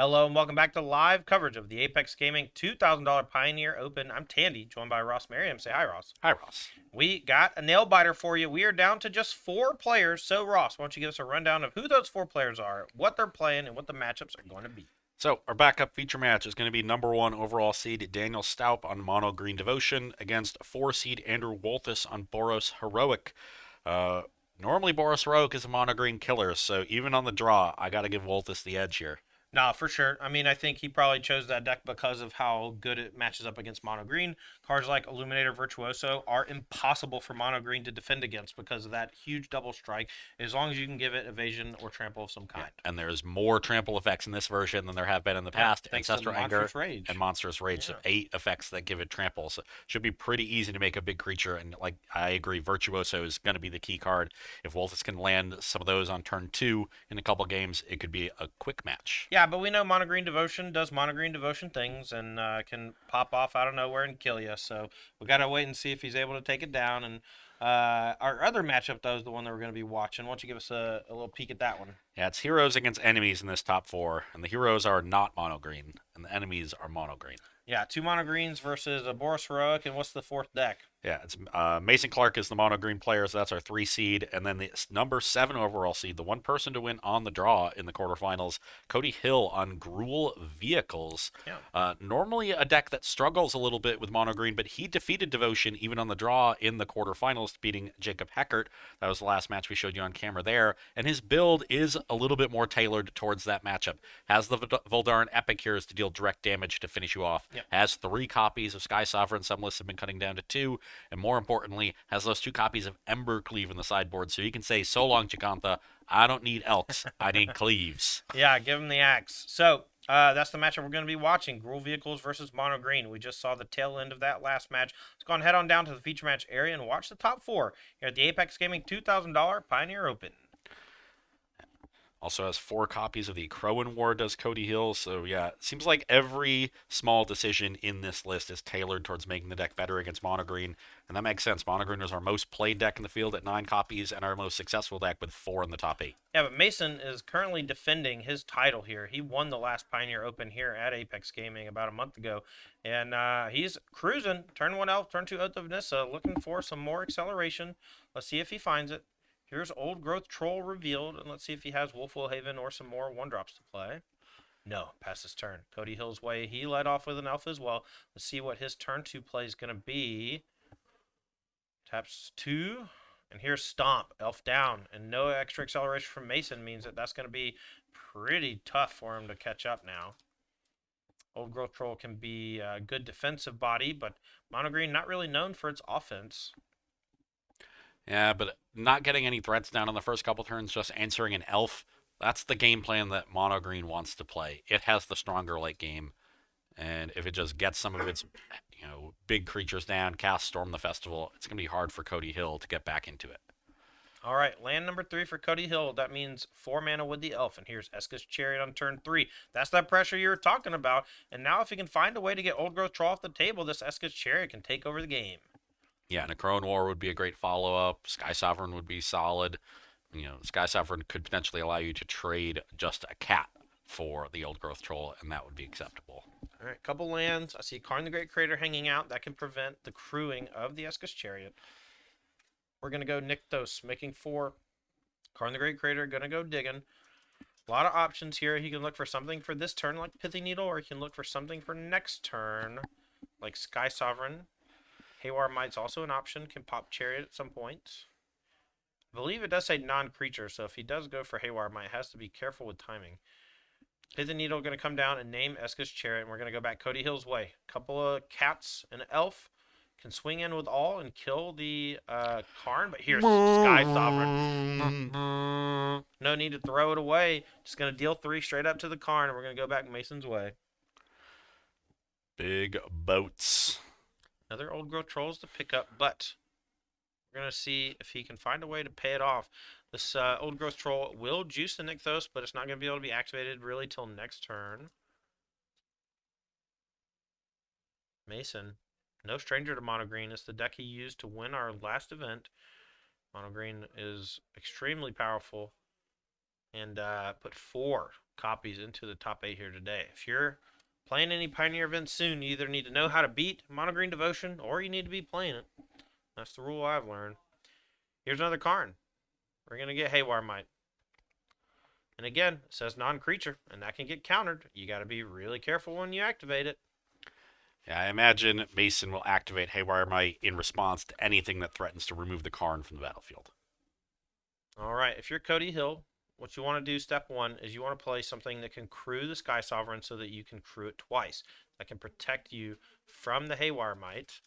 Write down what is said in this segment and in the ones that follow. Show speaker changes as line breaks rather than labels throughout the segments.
Hello and welcome back to live coverage of the Apex Gaming $2,000 Pioneer Open. I'm Tandy, joined by Ross Merriam. Say hi, Ross.
Hi, Ross.
We got a nail biter for you. We are down to just 4 players. So, Ross, why don't you give us a rundown of who those 4 players are, what they're playing, and what the matchups are going to be?
So, our backup feature match is going to be #1 overall seed Daniel Staup on Mono Green Devotion against 4 seed Andrew Wolthus on Boros Heroic. Uh, Normally, Boros Heroic is a Mono Green killer, so even on the draw, I got to give Wolthus the edge here.
Nah, for sure. I mean, I think he probably chose that deck because of how good it matches up against Mono Green. Cards like Illuminator Virtuoso are impossible for Mono Green to defend against because of that huge double strike, as long as you can give it evasion or trample of some kind.
Yeah, and there's more trample effects in this version than there have been in the past.
Thanks to
Ancestral Anger
Monstrous Rage.
and Monstrous Rage, so 8 effects that give it trample. So it should be pretty easy to make a big creature, and like I agree, Virtuoso is going to be the key card. If Wolthus can land some of those on turn 2 in a couple games, it could be a quick match.
Yeah, but we know Mono Green Devotion does Mono Green Devotion things and can pop off out of nowhere and kill you. So we got to wait and see if he's able to take it down. And our other matchup, though, is the one that we're going to be watching. Why don't you give us a little peek at that one?
Yeah, it's heroes against enemies in this top 4, and the heroes are not mono green, and the enemies are mono green.
Yeah, 2 Mono Greens versus a Boros Heroic. And what's the 4th deck?
Yeah, it's Mason Clark is the mono green player, so that's our 3 seed, and then the #7 overall seed, the one person to win on the draw in the quarterfinals, Cody Hill on Gruul Vehicles.
Yeah.
Normally a deck that struggles a little bit with mono green, but he defeated Devotion even on the draw in the quarterfinals, beating Jacob Heckert. That was the last match we showed you on camera there, and his build is a little bit more tailored towards that matchup. Has the Voldarin Epicures to deal direct damage to finish you off.
Yep.
Has 3 copies of Sky Sovereign. Some lists have been cutting down to 2. And more importantly, has those 2 copies of Ember Cleave in the sideboard, so you can say, so long, Chicantha, I don't need Elks, I need Cleaves.
Yeah, give him the axe. So that's the matchup we're going to be watching. Gruul Vehicles versus Mono Green. We just saw the tail end of that last match. Let's go and head on down to the feature match area and watch the top 4 here at the Apex Gaming $2,000 Pioneer Open.
Also has 4 copies of the Crowan War, does Cody Hill. So yeah, it seems like every small decision in this list is tailored towards making the deck better against Mono Green. And that makes sense. Mono Green is our most played deck in the field at 9 copies and our most successful deck with 4 in the top 8.
Yeah, but Mason is currently defending his title here. He won the last Pioneer Open here at Apex Gaming about a month ago. And he's cruising. Turn 1 Elf, turn 2 Oath of Nissa, looking for some more acceleration. Let's see if he finds it. Here's Old Growth Troll revealed, and let's see if he has Wolfwell Haven or some more 1-drops to play. No, pass his turn. Cody Hill's way. He led off with an elf as well. Let's see what his turn 2 play is going to be. Taps 2, and here's Stomp, elf down, and no extra acceleration from Mason means that that's going to be pretty tough for him to catch up now. Old Growth Troll can be a good defensive body, but Mono Green not really known for its offense.
Yeah, but not getting any threats down on the first couple turns, just answering an elf, that's the game plan that Mono Green wants to play. It has the stronger late game, and if it just gets some of its big creatures down, cast Storm the Festival, it's going to be hard for Cody Hill to get back into it.
All right, land number 3 for Cody Hill. That means 4 mana with the elf, and here's Eska's Chariot on turn 3. That's that pressure you were talking about, and now if he can find a way to get Old Growth Troll off the table, this Eska's Chariot can take over the game.
Yeah, and a Crowan War would be a great follow-up. Sky Sovereign would be solid. Sky Sovereign could potentially allow you to trade just a cat for the Old Growth Troll, and that would be acceptable.
All right, couple lands. I see Karn the Great Crater hanging out. That can prevent the crewing of the Eska's Chariot. We're going to go Nykthos, making 4. Karn the Great Crater, going to go digging. A lot of options here. He can look for something for this turn, like Pithy Needle, or he can look for something for next turn, like Sky Sovereign. Haywire Might's also an option. Can pop Chariot at some point. I believe it does say non-creature, so if he does go for Haywire Might, has to be careful with timing. Pithy Needle going to come down and name Eska's Chariot, and we're going to go back Cody Hill's way. Couple of cats and an elf can swing in with all and kill the Karn, but here's Sky Sovereign. No need to throw it away. Just going to deal 3 straight up to the Karn, and we're going to go back Mason's way.
Big boats.
Another Old Growth Trolls to pick up, but we're going to see if he can find a way to pay it off. This Old Growth Troll will juice the Nykthos, but it's not going to be able to be activated really till next turn. Mason, no stranger to Mono Green. It's the deck he used to win our last event. Mono Green is extremely powerful and put 4 copies into the top 8 here today. If you're playing any Pioneer events soon, you either need to know how to beat Mono Green Devotion or you need to be playing it. That's the rule I've learned. Here's another Karn. We're going to get Haywire Might. And again, it says non-creature, and that can get countered. You got to be really careful when you activate it.
Yeah, I imagine Mason will activate Haywire Might in response to anything that threatens to remove the Karn from the battlefield.
All right, if you're Cody Hill, what you want to do, step one, is you want to play something that can crew the Sky Sovereign so that you can crew it twice. That can protect you from the Haywire Might.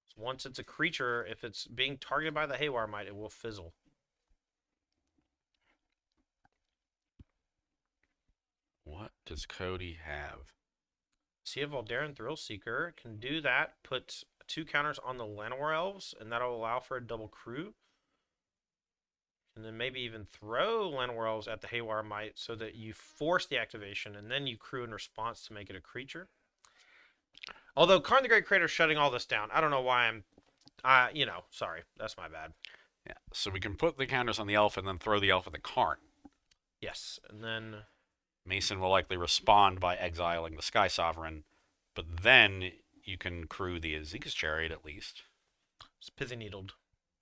So once it's a creature, if it's being targeted by the Haywire Might, it will fizzle.
What does Cody have?
See if Voldaren Thrillseeker can do that. Put 2 counters on the Llanowar Elves, and that'll allow for a double crew. And then maybe even throw Llanowar Elves at the Haywire Might so that you force the activation, and then you crew in response to make it a creature. Although Karn the Great Creator is shutting all this down. I don't know why sorry. That's my bad.
Yeah, so we can put the counters on the elf and then throw the elf at the Karn.
Yes, and then
Mason will likely respond by exiling the Sky Sovereign, but then you can crew the Azeka's Chariot at least.
it's Pithy Needled.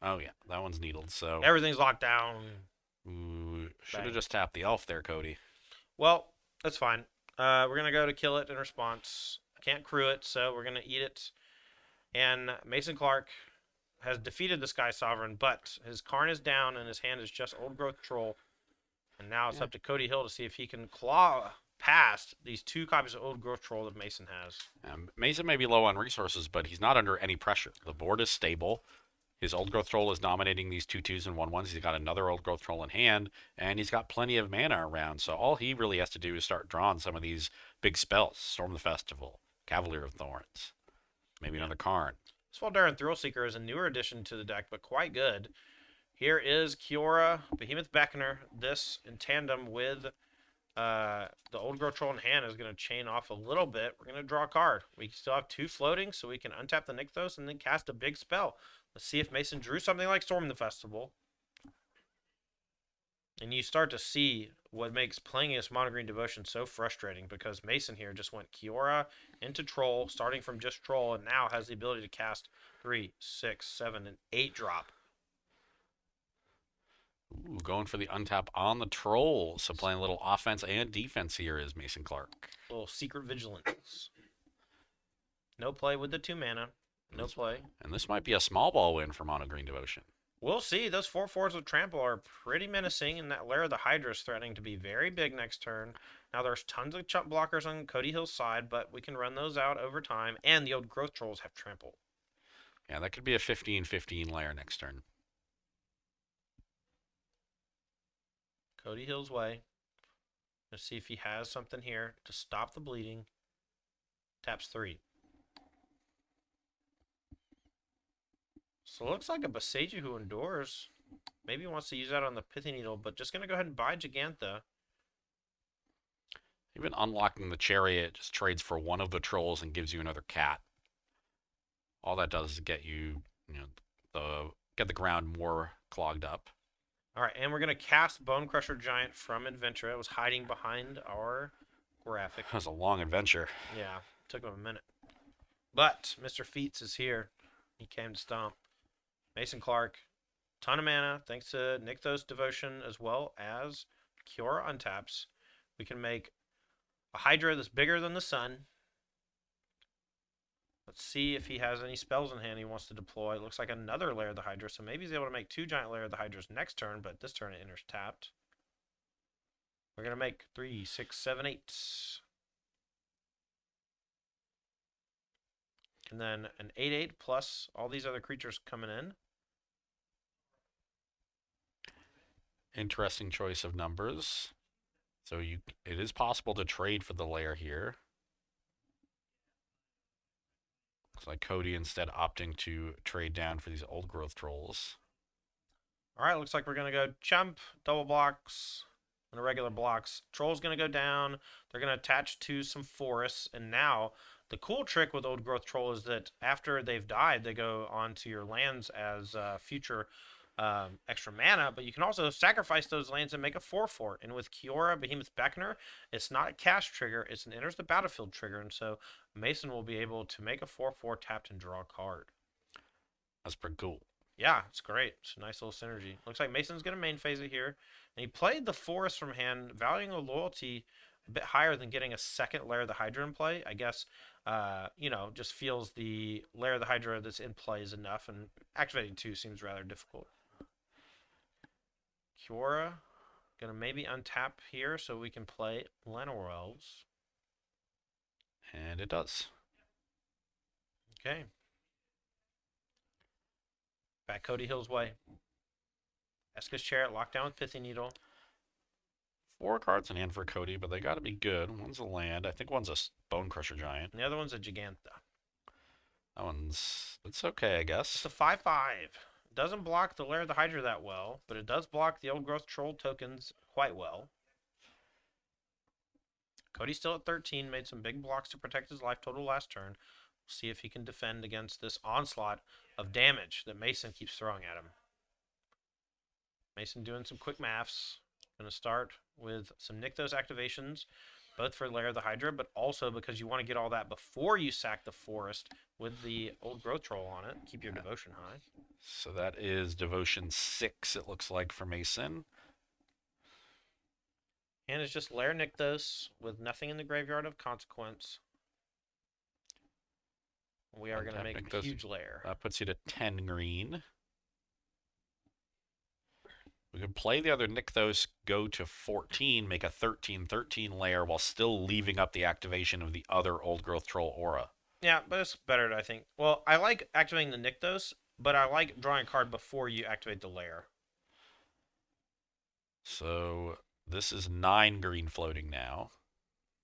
Oh yeah, that one's needled, so...
Everything's locked down.
Ooh, should
Bang.
have just tapped the elf there, Cody.
Well, that's fine. We're going to go to kill it in response. Can't crew it, so we're going to eat it. And Mason Clark has defeated the Sky Sovereign, but his Karn is down and his hand is just Old Growth Troll. And now it's up to Cody Hill to see if he can claw past these 2 copies of Old Growth Troll that Mason has.
Mason may be low on resources, but he's not under any pressure. The board is stable. His Old Growth Troll is dominating these 2/2s and 1/1s. He's got another Old Growth Troll in hand, and he's got plenty of mana around. So all he really has to do is start drawing some of these big spells. Storm the Festival, Cavalier of Thorns, maybe another Karn.
This Voldaren Thrillseeker is a newer addition to the deck, but quite good. Here is Kiora, Behemoth Beckoner. This in tandem with the Old Growth Troll in hand is going to chain off a little bit. We're going to draw a card. We still have 2 floating, so we can untap the Nykthos and then cast a big spell. Let's see if Mason drew something like Storm the Festival. And you start to see what makes playing against Mono Green Devotion so frustrating, because Mason here just went Kiora into Troll, starting from just Troll, and now has the ability to cast 3, 6, 7, and 8 drop.
Ooh, going for the untap on the Troll. So playing a little offense and defense here is Mason Clark.
A little Secret Vigilance. No play with the 2 mana. No play.
And this might be a small ball win for Mono Green Devotion.
We'll see. Those 4/4s with Trample are pretty menacing, and that Lair of the Hydra is threatening to be very big next turn. Now, there's tons of chump blockers on Cody Hill's side, but we can run those out over time, and the Old Growth Trolls have Trample.
Yeah, that could be a 15/15 layer next turn.
Cody Hill's way. Let's see if he has something here to stop the bleeding. Taps 3. So it looks like a Boseiju who endures. Maybe he wants to use that on the Pithy Needle, but just going to go ahead and buy Gigantha.
Even unlocking the Chariot just trades for one of the Trolls and gives you another cat. All that does is get you, get the ground more clogged up.
All right, and we're going to cast Bone Crusher Giant from Adventure. It was hiding behind our graphic.
That was a long adventure.
Yeah, took him a minute. But Mr. Feats is here. He came to stomp. Mason Clark, ton of mana, thanks to Nykthos Devotion as well as Kiora untaps. We can make a Hydra that's bigger than the sun. Let's see if he has any spells in hand he wants to deploy. It looks like another Lair of the Hydra, so maybe he's able to make 2 giant Lair of the Hydras next turn, but this turn it enters tapped. We're going to make 3, 6, 7, 8. And then an 8/8 plus all these other creatures coming in.
Interesting choice of numbers. So it is possible to trade for the layer here. Looks like Cody instead opting to trade down for these Old Growth Trolls.
All right, looks like we're going to go Chump, double blocks, and regular blocks. Troll's going to go down. They're going to attach to some forests, and now the cool trick with Old Growth Troll is that after they've died, they go onto your lands as future extra mana, but you can also sacrifice those lands and make a 4/4. And with Kiora, Behemoth Beckoner, it's not a cast trigger, it's an enters the battlefield trigger. And so Mason will be able to make a 4/4 tapped and draw a card.
That's pretty cool.
Yeah, it's great. It's a nice little synergy. Looks like Mason's going to main phase it here. And he played the Forest from hand, valuing a loyalty a bit higher than getting a second Lair of the Hydra in play. I guess, just feels the Lair of the Hydra that's in play is enough, and activating 2 seems rather difficult. Kiora, going to maybe untap here so we can play Llanowar Elves.
And it does.
Okay. Back Cody Hill's way. Esca's Chariot locked down with Pithy Needle.
4 cards in hand for Cody, but they got to be good. One's a land. I think one's a Bone Crusher Giant.
And the other one's a Gigantha.
That one's... It's okay, I guess.
It's a 5/5. Doesn't block the Lair of the Hydra that well, but it does block the Old Growth Troll tokens quite well. Cody's still at 13, made some big blocks to protect his life total last turn. We'll see if he can defend against this onslaught of damage that Mason keeps throwing at him. Mason doing some quick maths. Going to start with some Nykthos activations, both for Lair of the Hydra, but also because you want to get all that before you sack the Forest with the Old Growth Troll on it. Keep your devotion high.
So that is Devotion 6, it looks like, for Mason.
And it's just Lair Nykthos with nothing in the graveyard of consequence. We are going to make a huge lair.
That puts you to 10 green. We could play the other Nykthos, go to 14, make a 13/13 lair while still leaving up the activation of the other Old Growth Troll aura.
Yeah, but it's better, I think. Well, I like activating the Nykthos, but I like drawing a card before you activate the lair.
So this is 9 green floating now.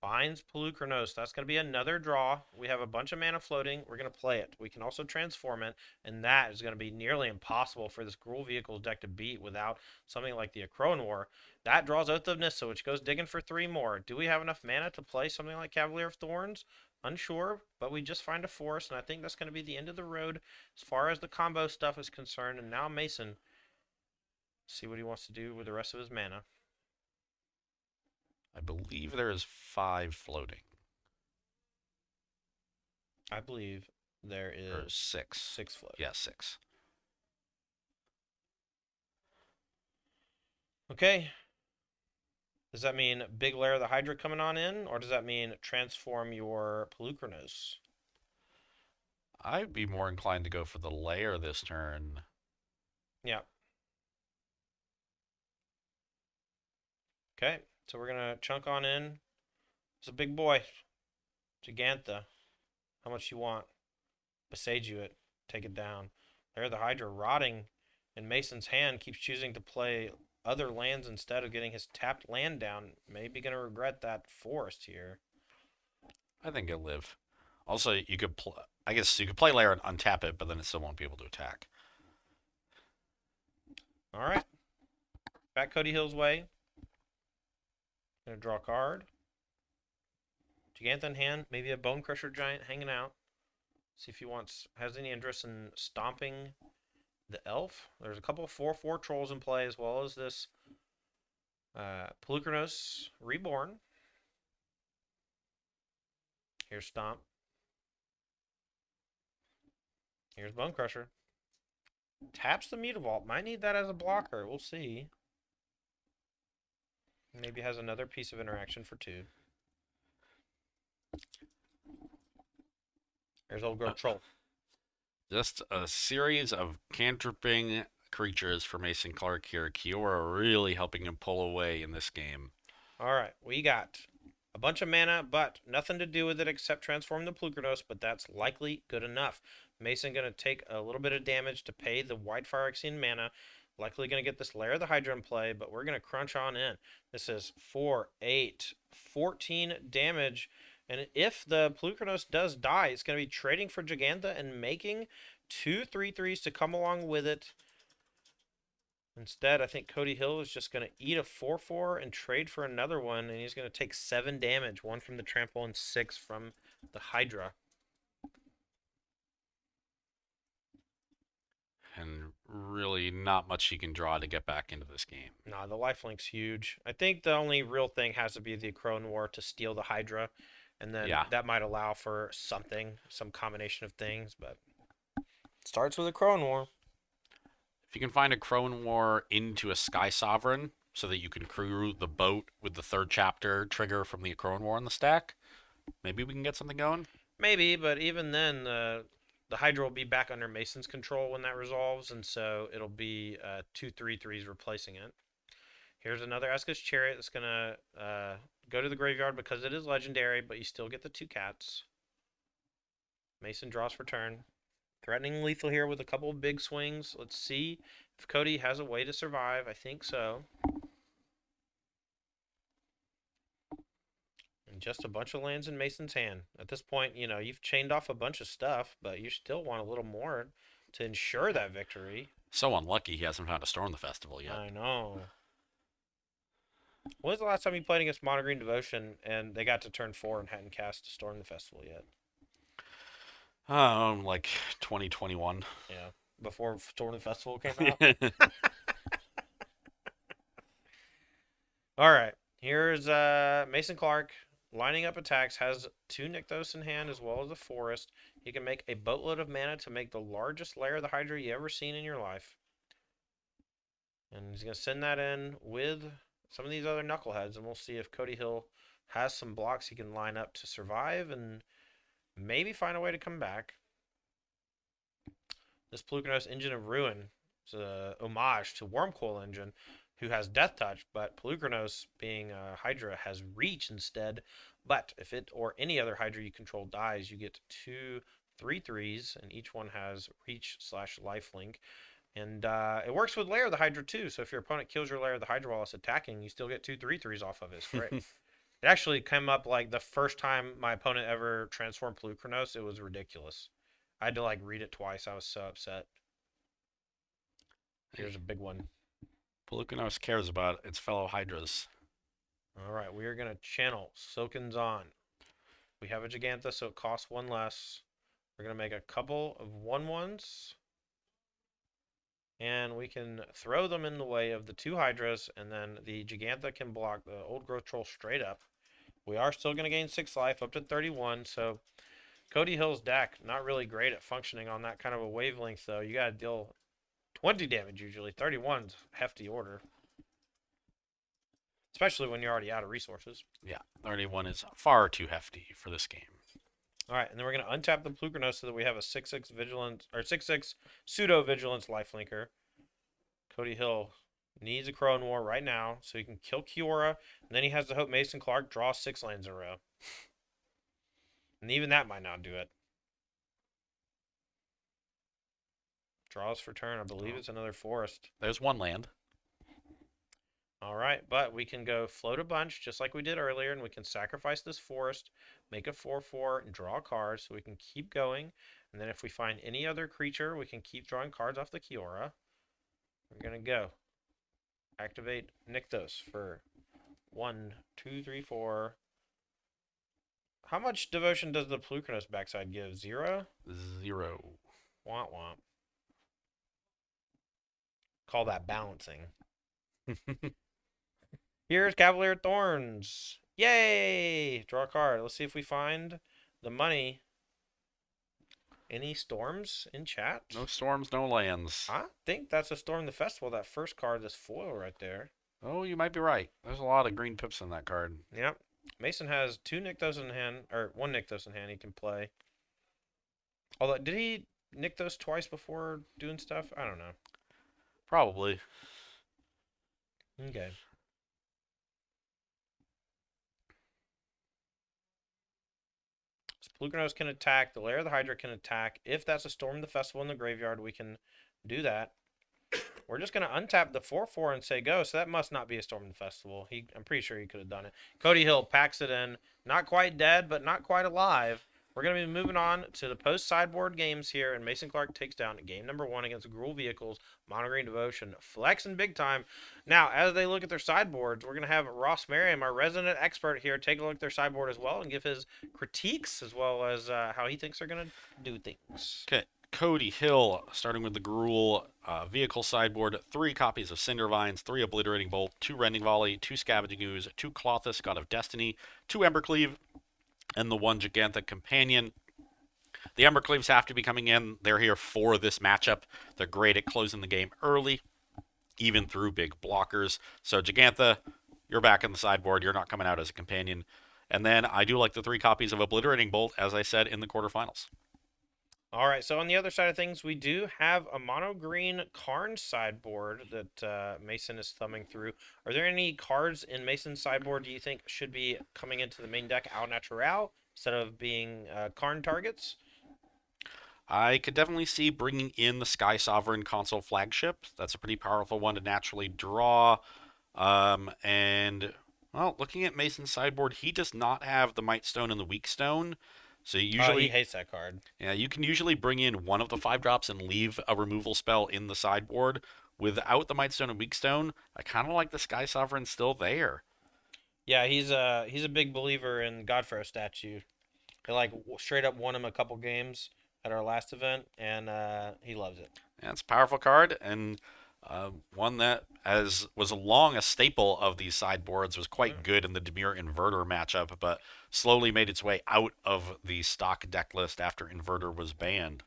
Binds Pelucranos. That's going to be another draw. We have a bunch of mana floating. We're going to play it. We can also transform it, and that is going to be nearly impossible for this Gruul Vehicles deck to beat without something like the Akroan War. That draws Oath of Nissa, which goes digging for 3 more. Do we have enough mana to play something like Cavalier of Thorns? Unsure, but we just find a forest, and I think that's going to be the end of the road as far as the combo stuff is concerned. And now Mason, see what he wants to do with the rest of his mana.
I believe there is 5 floating.
I believe there is
Or 6.
6 floating.
Yeah, 6.
Okay. Does that mean big Lair of the Hydra coming on in, or does that mean transform your Pelucranos?
I'd be more inclined to go for the lair this turn.
Yeah. Okay, so we're going to chunk on in. It's a big boy. Gigantha. How much you want? Besage you it. Take it down. Lair of the Hydra rotting in Mason's hand, keeps choosing to play other lands instead of getting his tapped land down. Maybe going to regret that forest here.
I think it'll live. Also, you could I guess you could play lair and untap it, but then it still won't be able to attack.
All right. Back Cody Hill's way. Gonna draw a card. Gigantha in hand. Maybe a Bone Crusher Giant hanging out. See if he has any interest in stomping the elf. There's a couple of 4/4 trolls in play, as well as this Pelucranos Reborn. Here's Stomp. Here's Bone Crusher. Taps the Mutavault. Might need that as a blocker. We'll see. Maybe has another piece of interaction for 2. There's Old Growth Troll.
Just a series of cantripping creatures for Mason Clark here. Kiora really helping him pull away in this game.
All right, we got a bunch of mana, but nothing to do with it except transform the Pelucranos, but that's likely good enough. Mason going to take a little bit of damage to pay the White Phyrexian mana. Likely going to get this Lair of the Hydra in play, but we're going to crunch on in. This is 4, 8, 14 damage. And if the Pelucranos does die, it's going to be trading for Gigantha and making 2 3/3s to come along with it. Instead, I think Cody Hill is just going to eat a 4/4 and trade for another one, and he's going to take 7 damage, 1 from the trample and 6 from the Hydra.
And really not much she can draw to get back into this game.
Nah, the lifelink's huge. I think the only real thing has to be the Crone War to steal the Hydra, and then
Yeah.
that might allow for something, some combination of things, but starts with a Crone War.
If you can find a Crone War into a Sky Sovereign so that you can crew the boat with the third chapter trigger from the Crone War in the stack, maybe we can get something going.
Maybe, but even then, the Hydra will be back under Mason's control when that resolves, and so it'll be 2/3/3s replacing it. Here's another Eska's Chariot that's going to go to the graveyard because it is legendary, but you still get the 2 cats. Mason draws for turn. Threatening lethal here with a couple of big swings. Let's see if Cody has a way to survive. I think so. And just a bunch of lands in Mason's hand. At this point, you know, you've chained off a bunch of stuff, but you still want a little more to ensure that victory.
So unlucky he hasn't found a Storm the Festival yet.
I know. When was the last time you played against Mono Green Devotion and they got to turn 4 and hadn't cast to Storm the Festival yet?
Like 2021.
Yeah, before Storm the Festival came out. All right, here's Mason Clark lining up attacks. Has 2 Nykthos in hand as well as a Forest. He can make a boatload of mana to make the largest lair of the Hydra you ever seen in your life. And he's gonna send that in with some of these other knuckleheads, and we'll see if Cody Hill has some blocks he can line up to survive and maybe find a way to come back. This Pelucranos Engine of Ruin is a homage to Wormcoil Engine, who has Death Touch, but Pelucranos, being a Hydra, has Reach instead. But if it or any other Hydra you control dies, you get 2 3/3s, and each one has Reach/Lifelink. And it works with Lair of the Hydra too, so if your opponent kills your Lair of the Hydra while it's attacking, you still get 2 3/3s off of it. It's great. It actually came up like the first time my opponent ever transformed Pelucranos. It was ridiculous. I had to like read it twice. I was so upset. Here's a big one.
Pelucranos cares about its fellow Hydras.
All right, we are going to channel Silken's on. We have a Gigantha, so it costs 1 less. We're going to make a couple of 1/1s. And we can throw them in the way of the 2 Hydras, and then the Gigantha can block the Old Growth Troll straight up. We are still going to gain 6 life, up to 31, so Cody Hill's deck, not really great at functioning on that kind of a wavelength, though. You got to deal 20 damage usually. 31's hefty order. Especially when you're already out of resources.
Yeah, 31 is far too hefty for this game.
All right, and then we're going to untap the Pelucranos so that we have a 6/6 vigilance or 6/6 pseudo vigilance lifelinker. Cody Hill needs a Crone War right now so he can kill Kiora, and then he has to hope Mason Clark draws 6 lands in a row. And even that might not do it. Draws for turn. I believe it's another Forest.
There's 1 land.
All right, but we can go float a bunch just like we did earlier, and we can sacrifice this Forest, make a 4/4, and draw a card so we can keep going. And then if we find any other creature, we can keep drawing cards off the Kiora. We're going to go. Activate Nykthos for 1, 2, 3, 4. How much devotion does the Pelucranos backside give? 0?
0.
Womp womp. Call that balancing. Here's Cavalier Thorns. Yay! Draw a card. Let's see if we find the money. Any storms in chat?
No storms, no lands.
I think that's a Storm the Festival, that first card, this foil right there.
Oh, you might be right. There's a lot of green pips in that card.
Yep. Mason has 2 Nykthos in hand, or 1 Nykthos in hand he can play. Although, did he Nykthos twice before doing stuff? I don't know.
Probably.
Okay. Pelucranos can attack. The Lair of the Hydra can attack. If that's a Storm the Festival in the graveyard, we can do that. We're just going to untap the 4/4 and say go, so that must not be a Storm the Festival. I'm pretty sure he could have done it. Cody Hill packs it in. Not quite dead, but not quite alive. We're going to be moving on to the post-sideboard games here, and Mason Clark takes down game number 1 against Gruul Vehicles, Mono Green Devotion, flexing big time. Now, as they look at their sideboards, we're going to have Ross Merriam, our resident expert here, take a look at their sideboard as well and give his critiques as well as how he thinks they're going to do things.
Okay. Cody Hill, starting with the Gruul vehicle sideboard, 3 copies of Cindervines, 3 Obliterating Bolt, 2 Rending Volley, 2 Scavenging Ooze, 2 Clothis, God of Destiny, 2 Embercleave, and the 1 Giganthic Companion. The Embercleaves have to be coming in. They're here for this matchup. They're great at closing the game early, even through big blockers. So Gigantha, you're back in the sideboard. You're not coming out as a companion. And then I do like the 3 copies of Obliterating Bolt, as I said, in the quarterfinals.
All right, so on the other side of things, we do have a mono green Karn sideboard that Mason is thumbing through. Are there any cards in Mason's sideboard do you think should be coming into the main deck au natural instead of being Karn targets?
I could definitely see bringing in the Sky Sovereign console flagship. That's a pretty powerful one to naturally draw. And, well, looking at Mason's sideboard, he does not have the Might Stone and the Weak Stone. So
He hates that card.
yeah, you can usually bring in one of the 5 drops and leave a removal spell in the sideboard. Without the Might Stone and Weak Stone, I kind of like the Sky Sovereign still there.
Yeah, he's a big believer in Godfrey statue. He like straight up won him a couple games at our last event, and he loves it.
Yeah, it's a powerful card, and one that, as was long a staple of these sideboards, was quite good in the Demir Inverter matchup, but slowly made its way out of the stock deck list after Inverter was banned.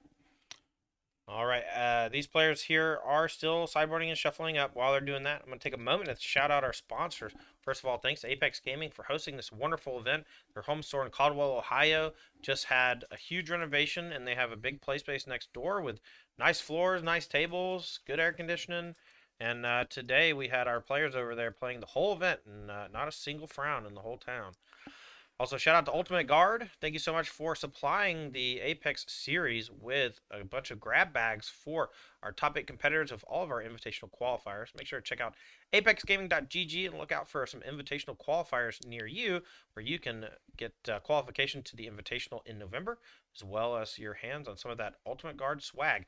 All right, these players here are still sideboarding and shuffling up. While they're doing that, I'm going to take a moment to shout out our sponsors. First of all, thanks to Apex Gaming for hosting this wonderful event. Their home store in Caldwell, Ohio just had a huge renovation, and they have a big play space next door with nice floors, nice tables, good air conditioning. And today we had our players over there playing the whole event, and not a single frown in the whole town. Also, shout out to Ultimate Guard. Thank you so much for supplying the Apex series with a bunch of grab bags for our top 8 competitors of all of our invitational qualifiers. Make sure to check out apexgaming.gg and look out for some invitational qualifiers near you where you can get qualification to the invitational in November, as well as your hands on some of that Ultimate Guard swag.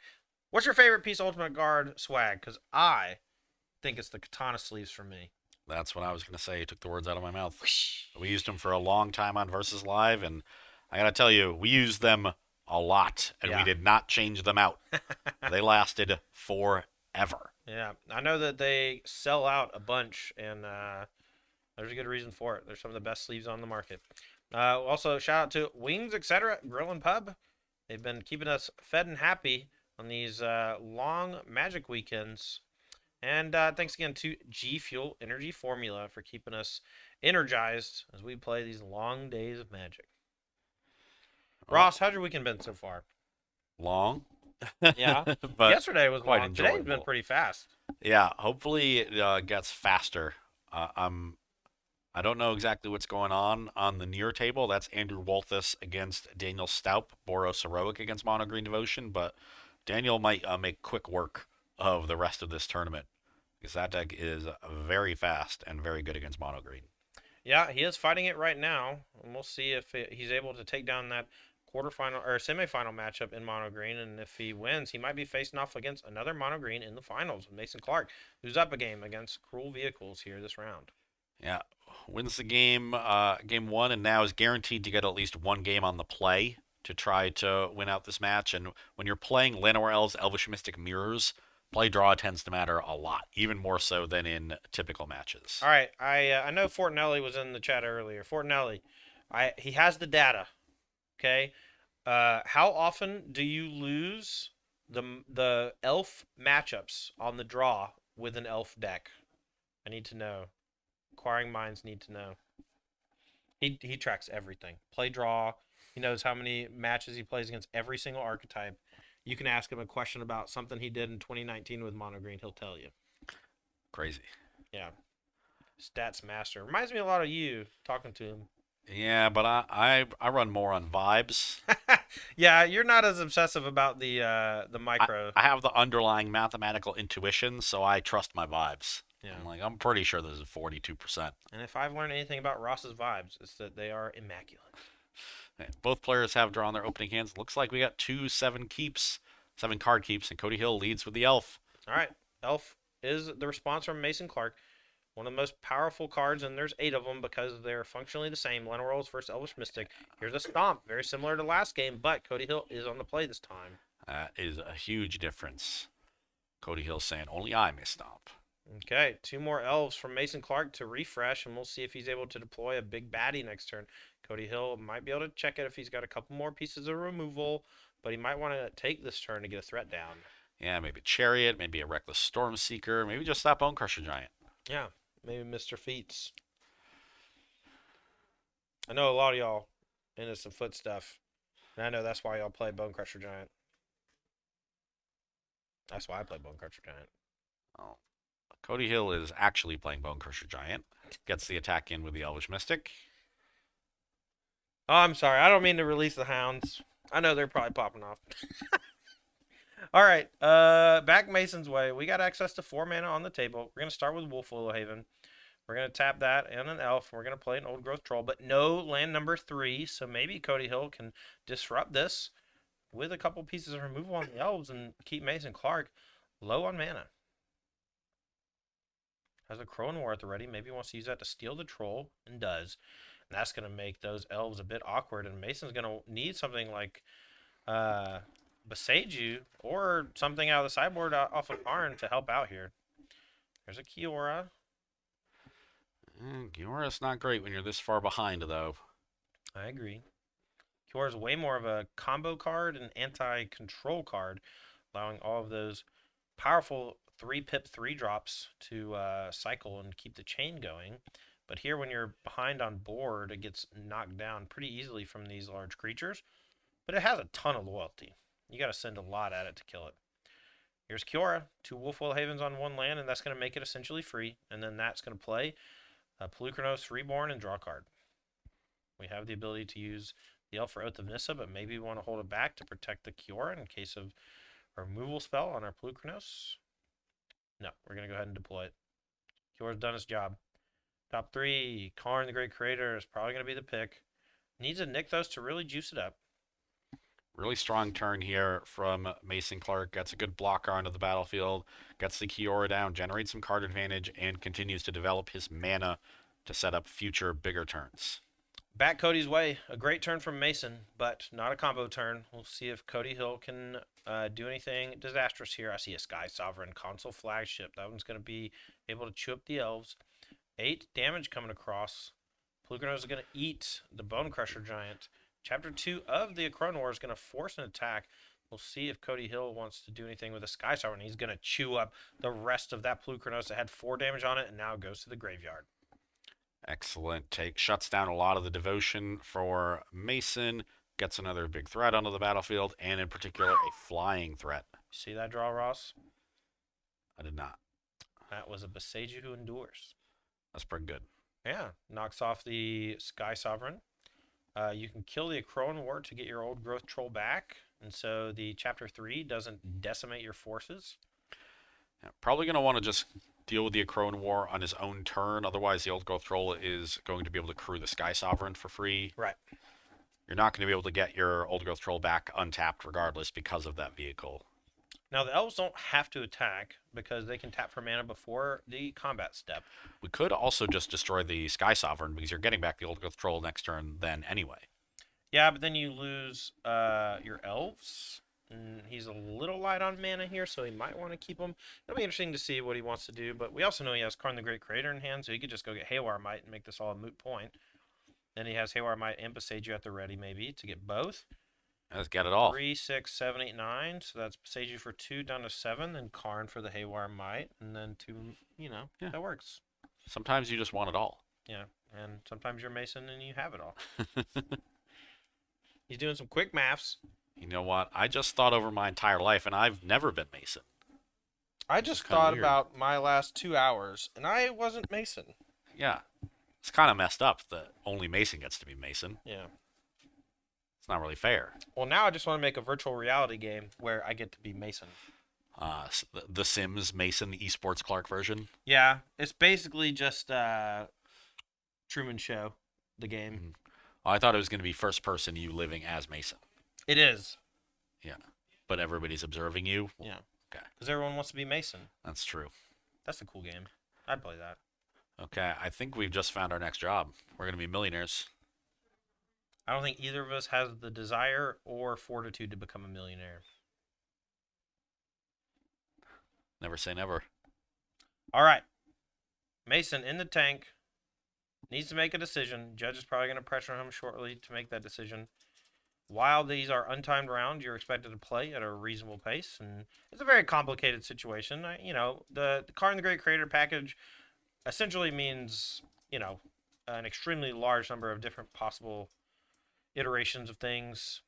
What's your favorite piece of Ultimate Guard swag? Because I think it's the katana sleeves for me.
That's what I was going to say. You took the words out of my mouth. We used them for a long time on Versus Live, and I got to tell you, we used them a lot, and we did not change them out. They lasted forever.
Yeah, I know that they sell out a bunch, and there's a good reason for it. They're some of the best sleeves on the market. Also, shout out to Wings, etc. Grill and Pub. They've been keeping us fed and happy on these long Magic weekends. And thanks again to G Fuel Energy Formula for keeping us energized as we play these long days of Magic. Ross, how's your weekend been so far?
Long.
Yeah.
But
yesterday was
quite
long. Today's been
enjoyable.
pretty fast.
Yeah, hopefully it gets faster. I don't know exactly what's going on the near table. That's Andrew Walthus against Daniel Staup, Boros Heroic against Mono Green Devotion, but Daniel might make quick work of the rest of this tournament because that deck is very fast and very good against Mono Green.
Yeah, he is fighting it right now, and we'll see if he's able to take down that quarterfinal or semifinal matchup in mono green. And if he wins, he might be facing off against another mono green in the finals with Mason Clark, who's up a game against Gruul Vehicles here this round.
Yeah, wins the game, game 1, and now is guaranteed to get at least one game on the play to try to win out this match. And when you're playing Llanowar Elves, Elvish Mystic Mirrors, play draw tends to matter a lot, even more so than in typical matches.
All right, I know Fortinelli was in the chat earlier. Fortinelli, he has the data. Okay, how often do you lose the elf matchups on the draw with an elf deck? I need to know. Acquiring minds need to know. He tracks everything. Play draw. He knows how many matches he plays against every single archetype. You can ask him a question about something he did in 2019 with Mono Green. He'll tell you.
Crazy.
Yeah. Stats master. Reminds me a lot of you talking to him.
Yeah, but I run more on vibes.
Yeah, you're not as obsessive about the micro.
I have the underlying mathematical intuition, so I trust my vibes.
Yeah.
I'm pretty sure this is 42%.
And if I've learned anything about Ross's vibes, it's that they are immaculate.
Both players have drawn their opening hands. Looks like we got 7 card keeps, and Cody Hill leads with the Elf.
All right, Elf is the response from Mason Clark. One of the most powerful cards, and there's 8 of them because they're functionally the same. Llanowar Elves versus Elvish Mystic. Here's a Stomp, very similar to last game, but Cody Hill is on the play this time.
That is a huge difference. Cody Hill saying, only I may stop.
Okay, 2 more elves from Mason Clark to refresh, and we'll see if he's able to deploy a big baddie next turn. Cody Hill might be able to check it if he's got a couple more pieces of removal, but he might want to take this turn to get a threat down.
Yeah, maybe a Chariot, maybe a Reckless Stormseeker, maybe just that Bone Crusher Giant.
Yeah, maybe Mr. Feats. I know a lot of y'all into some foot stuff, and I know that's why y'all play Bone Crusher Giant. That's why I play Bone Crusher Giant.
Oh. Cody Hill is actually playing Bone Crusher Giant. Gets the attack in with the Elvish Mystic.
Oh, I'm sorry. I don't mean to release the hounds. I know they're probably popping off. All right. Back Mason's way. We got access to 4 mana on the table. We're gonna start with Wolf Willowhaven. We're gonna tap that and an elf. We're gonna play an Old Growth Troll, but no land number 3. So maybe Cody Hill can disrupt this with a couple pieces of removal on the elves and keep Mason Clark low on mana. Has a Crow Noir at the ready. Maybe he wants to use that to steal the troll, and does. And that's going to make those elves a bit awkward. And Mason's going to need something like Beseiju or something out of the sideboard off of Arn to help out here. There's a Kiora.
Giora's not great when you're this far behind, though.
I agree. Kiora's way more of a combo card and anti-control card, allowing all of those powerful 3-pip 3-drops to cycle and keep the chain going. But here, when you're behind on board, it gets knocked down pretty easily from these large creatures. But it has a ton of loyalty. You got to send a lot at it to kill it. Here's Kiora, 2 Wolfwell Havens on 1 land, and that's going to make it essentially free. And then that's going to play Pelucranos Reborn and draw a card. We have the ability to use the Elf for Oath of Nissa, but maybe we want to hold it back to protect the Kiora in case of a removal spell on our Pelucranos. No, we're going to go ahead and deploy it. Kiora's done its job. Top 3, Karn the Great Creator is probably going to be the pick. Needs a Nykthos to really juice it up.
Really strong turn here from Mason Clark. Gets a good blocker onto the battlefield. Gets the Kiora down, generates some card advantage, and continues to develop his mana to set up future bigger turns.
Back Cody's way. A great turn from Mason, but not a combo turn. We'll see if Cody Hill can do anything disastrous here. I see a Sky Sovereign console flagship. That one's going to be able to chew up the elves. 8 damage coming across. Pelucranos is going to eat the Bone Crusher Giant. Chapter 2 of the Acronor is going to force an attack. We'll see if Cody Hill wants to do anything with a Sky Sovereign. He's going to chew up the rest of that Pelucranos that had 4 damage on it, and now it goes to the graveyard.
Excellent take. Shuts down a lot of the devotion for Mason. Gets another big threat onto the battlefield, and in particular, a flying threat.
See that draw, Ross?
I did not.
That was a Beseiju who endures.
That's pretty good.
Yeah, knocks off the Sky Sovereign. You can kill the Acroan War to get your Old Growth Troll back, and so the Chapter 3 doesn't decimate your forces.
Yeah, probably going to want to just deal with the Acroan War on his own turn. Otherwise, the Old Growth Troll is going to be able to crew the Sky Sovereign for free.
Right.
You're not going to be able to get your Old Growth Troll back untapped regardless because of that vehicle.
Now, the elves don't have to attack because they can tap for mana before the combat step.
We could also just destroy the Sky Sovereign because you're getting back the Old Growth Troll next turn then anyway.
Yeah, but then you lose your elves. And he's a little light on mana here, so he might want to keep them. It'll be interesting to see what he wants to do, but we also know he has Karn the Great Creator in hand, so he could just go get Haywire Might and make this all a moot point. Then he has Haywire Might and Beseiju at the ready, maybe, to get both.
Let's get it all.
3, 6, 7, 8, 9. So that's Beseiju for 2 down to 7, and Karn for the Haywire Might, and then 2, yeah. That works.
Sometimes you just want it all.
Yeah, and sometimes you're Mason and you have it all. He's doing some quick maths.
You know what? I just thought over my entire life, and I've never been Mason.
I just thought about my last 2 hours, and I wasn't Mason.
Yeah. It's kind of messed up that only Mason gets to be Mason.
Yeah.
It's not really fair.
Well, now I just want to make a virtual reality game where I get to be Mason.
The Sims Mason, the esports Clark version.
Yeah, it's basically just Truman Show, the game.
Mm-hmm. Well, I thought it was going to be first person you living as Mason.
It is.
Yeah. But everybody's observing you?
Yeah.
Okay.
Because everyone wants to be Mason.
That's true.
That's a cool game. I'd play that.
Okay, I think we've just found our next job. We're going to be millionaires.
I don't think either of us has the desire or fortitude to become a millionaire.
Never say never.
All right. Mason in the tank. Needs to make a decision. Judge is probably going to pressure him shortly to make that decision. While these are untimed rounds, you're expected to play at a reasonable pace, and it's a very complicated situation. The Karn the Great Creator package essentially means, an extremely large number of different possible iterations of things.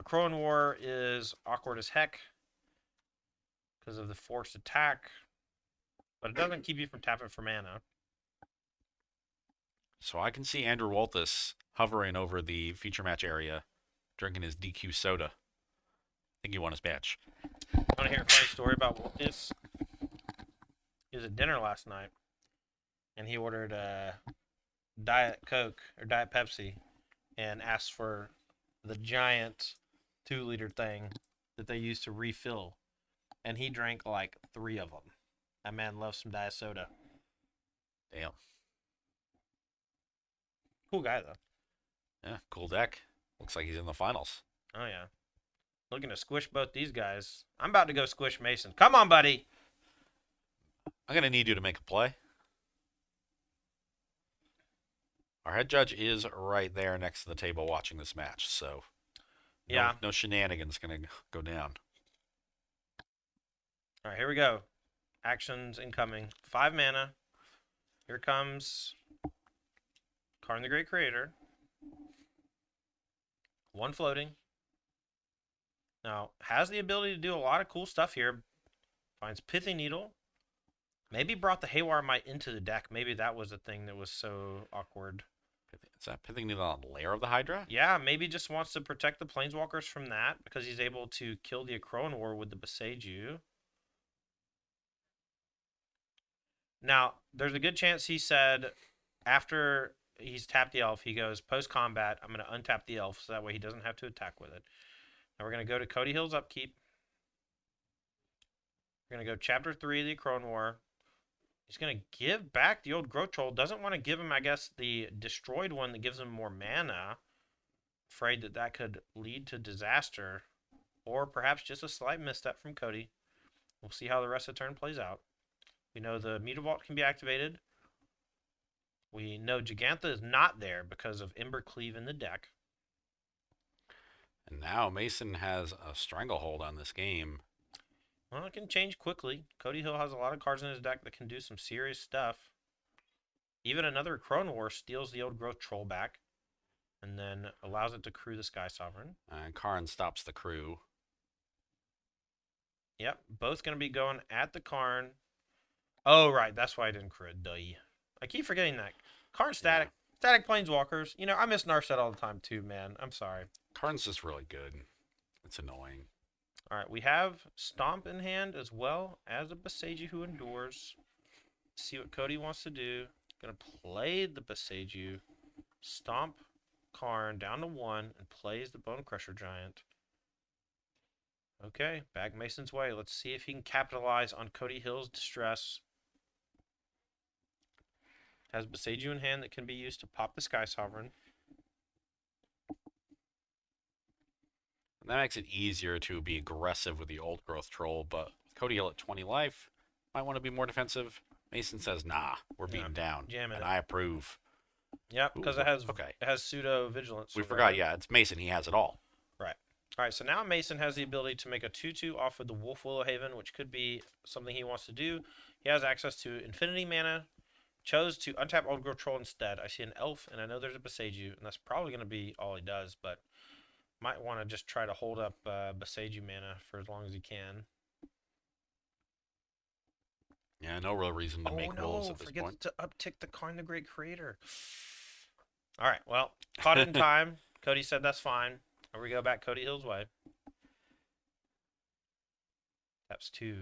A Crowan War is awkward as heck because of the forced attack, but it doesn't keep you from tapping for mana.
So I can see Andrew Waltis hovering over the feature match area, drinking his DQ soda. I think he won his match.
Want to hear a funny story about this? He was at dinner last night, and he ordered a Diet Coke or Diet Pepsi, and asked for the giant 2-liter thing that they use to refill, and he drank like 3 of them. That man loves some diet soda.
Damn.
Cool guy though.
Yeah, cool deck. Looks like he's in the finals.
Oh yeah. Looking to squish both these guys. I'm about to go squish Mason. Come on, buddy.
I'm going to need you to make a play. Our head judge is right there next to the table watching this match, so no shenanigans going to go down.
All right, here we go. Actions incoming. 5 mana. Here comes Karn the Great Creator. 1 floating. Now, has the ability to do a lot of cool stuff here. Finds Pithing Needle. Maybe brought the Haywire Might into the deck. Maybe that was the thing that was so awkward.
Is that Pithing Needle on Lair of the Hydra?
Yeah, maybe just wants to protect the Planeswalkers from that because he's able to kill the Akroan War with the Boseiju. Now, there's a good chance he said after he's tapped the elf, he goes, post-combat, I'm going to untap the elf so that way he doesn't have to attack with it. Now we're going to go to Cody Hill's upkeep. We're going to go Chapter 3 of the Akroan War. He's going to give back the old Growth Troll. Doesn't want to give him, I guess, the destroyed one that gives him more mana. Afraid that that could lead to disaster. Or perhaps just a slight misstep from Cody. We'll see how the rest of the turn plays out. We know the Mutavault can be activated. We know Gigantha is not there because of Embercleave in the deck.
And now Mason has a stranglehold on this game.
Well, it can change quickly. Cody Hill has a lot of cards in his deck that can do some serious stuff. Even another Crone War steals the old Growth Troll back and then allows it to crew the Sky Sovereign.
And Karn stops the crew.
Yep, both going to be going at the Karn. Oh, right. That's why I didn't crew it. Duh. I keep forgetting that. Karn static. Yeah. Static Planeswalkers. I miss Narset all the time too, man. I'm sorry.
Karn's just really good. It's annoying.
All right, we have Stomp in hand as well as a Boseiju who endures. See what Cody wants to do. Gonna play the Boseiju, Stomp Karn down to 1, and plays the Bone Crusher Giant. Okay, back Mason's way. Let's see if he can capitalize on Cody Hill's distress. Has Boseiju in hand that can be used to pop the Sky Sovereign.
And that makes it easier to be aggressive with the old Growth Troll, but with Cody Hill at 20 life, might want to be more defensive. Mason says, nah, we're beaten down.
Jamming
and I approve.
Yep, because it has pseudo vigilance.
We forgot, yeah, it's Mason. He has it all.
Right. All right, so now Mason has the ability to make a 2/2 off of the Wolf Willow Haven, which could be something he wants to do. He has access to infinity mana. Chose to untap Old Growth Troll instead. I see an elf, and I know there's a Boseiju, and that's probably going to be all he does, but might want to just try to hold up Boseiju mana for as long as he can.
Yeah, no real reason to make wolves at this point.
Forget to uptick the Karn the Great Creator. All right, well, caught it in time. Cody said that's fine. Here we go back Cody Hill's way. Taps 2.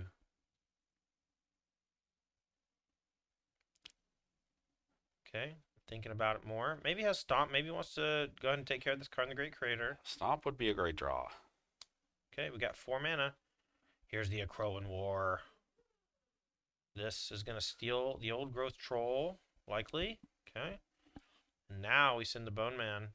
Okay, thinking about it more. Maybe he has Stomp. Maybe he wants to go ahead and take care of this Karn the Great Creator.
Stomp would be a great draw.
Okay, we got 4 mana. Here's the Akroan War. This is going to steal the old Growth Troll, likely. Okay. Now we send the Bone Man.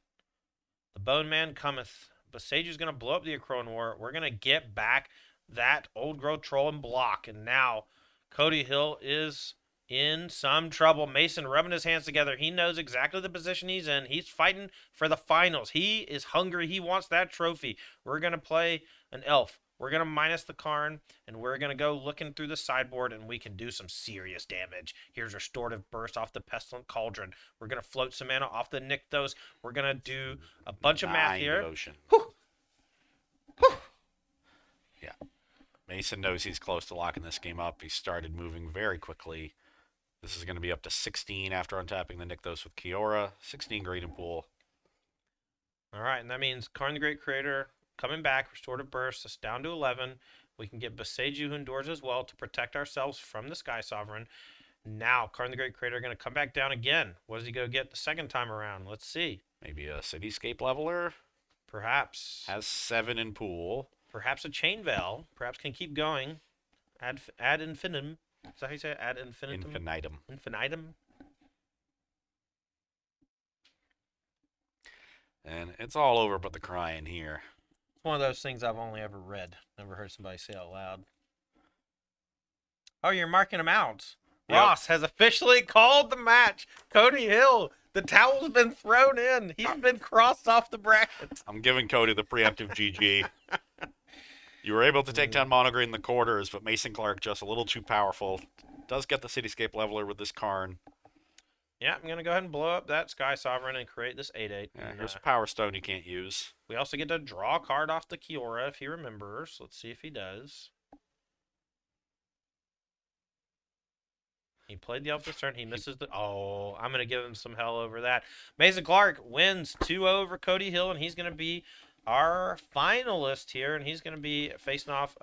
The Bone Man cometh. Boseiju's going to blow up the Akroan War. We're going to get back that old growth troll and block. And now Cody Hill is in some trouble. Mason rubbing his hands together. He knows exactly the position he's in. He's fighting for the finals. He is hungry. He wants that trophy. We're going to play an elf. We're going to minus the Karn, and we're going to go looking through the sideboard, and we can do some serious damage. Here's Restorative Burst off the Pestilent Cauldron. We're going to float some mana off the Nykthos. We're going to do a bunch of math
9
here.
devotion.
Whew. Whew.
Yeah. Mason knows he's close to locking this game up. He started moving very quickly. This is going to be up to 16 after untapping the Nykthos with Kiora. 16 Grading Pool.
All right, and that means Karn the Great Creator coming back, Restorative Burst, us down to 11. We can get Boseiju who endures as well to protect ourselves from the Sky Sovereign. Now, Karn the Great Creator going to come back down again. What does he go get the second time around? Let's see.
Maybe a Cityscape Leveler.
Perhaps.
Has 7 in pool.
Perhaps a Chain Veil. Perhaps can keep going. Ad infinitum. Is that how you say it? Ad infinitum?
Infinitum.
Infinitum.
And it's all over but the crying here.
It's one of those things I've only ever read. Never heard somebody say out loud. Oh, you're marking him out.
Yep.
Ross has officially called the match. Cody Hill, the towel's been thrown in. He's been crossed off the bracket.
I'm giving Cody the preemptive GG. You were able to take down Monogreen in the quarters, but Mason Clark just a little too powerful. Does get the Cityscape Leveler with this Karn.
Yeah, I'm going to go ahead and blow up that Sky Sovereign and create this 8/8.
Yeah, here's a Power Stone you can't use.
We also get to draw a card off the Kiora if he remembers. Let's see if he does. He played the elf this turn. He misses the... Oh, I'm going to give him some hell over that. Mason Clark wins 2-0 over Cody Hill, and he's going to be our finalist here, and he's going to be facing off